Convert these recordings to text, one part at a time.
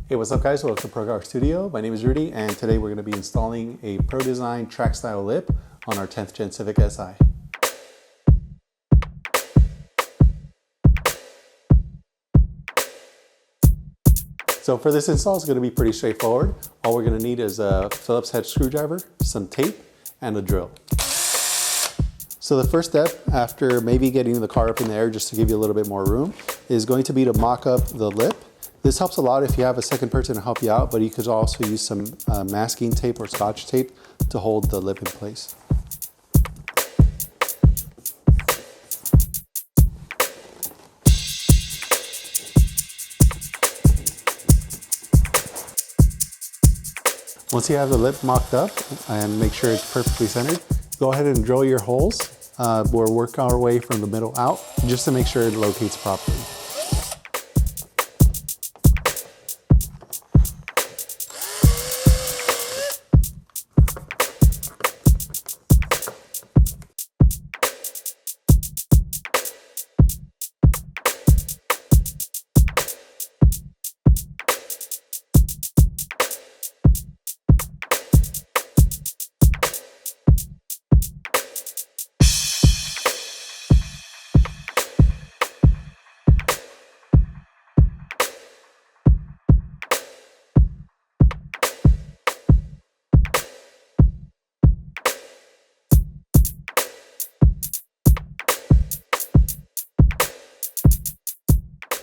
Hey, what's up guys? Welcome to Pro Car Studio. My name is Rudy and today we're going to be installing a Pro Design track style lip on our 10th Gen Civic Si. So for this install, it's going to be pretty straightforward. All we're going to need is a Phillips head screwdriver, some tape, and a drill. So the first step, after maybe getting the car up in the air just to give you a little bit more room, is going to be to mock up the lip. This helps a lot if you have a second person to help you out, but you could also use some masking tape or scotch tape to hold the lip in place. Once you have the lip mocked up and make sure it's perfectly centered, go ahead and drill your holes. We'll work our way from the middle out just to make sure it locates properly.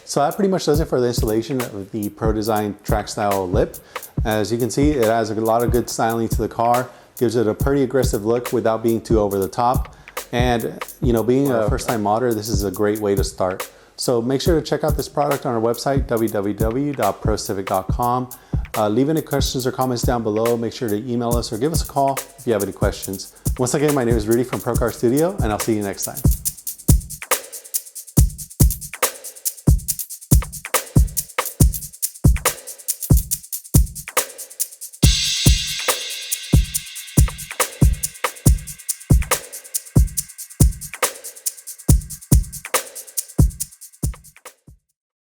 So that pretty much does it for the installation of the Pro Design track style lip. As you can see, it has a lot of good styling to the car, gives it a pretty aggressive look without being too over the top. And you know, being a first time modder, this is a great way to start. So make sure to check out this product on our website, www.procivic.com. Leave any questions or comments down below. Make sure to email us or give us a call if you have any questions. Once again, my name is Rudy from Pro Car Studio, and I'll see you next time.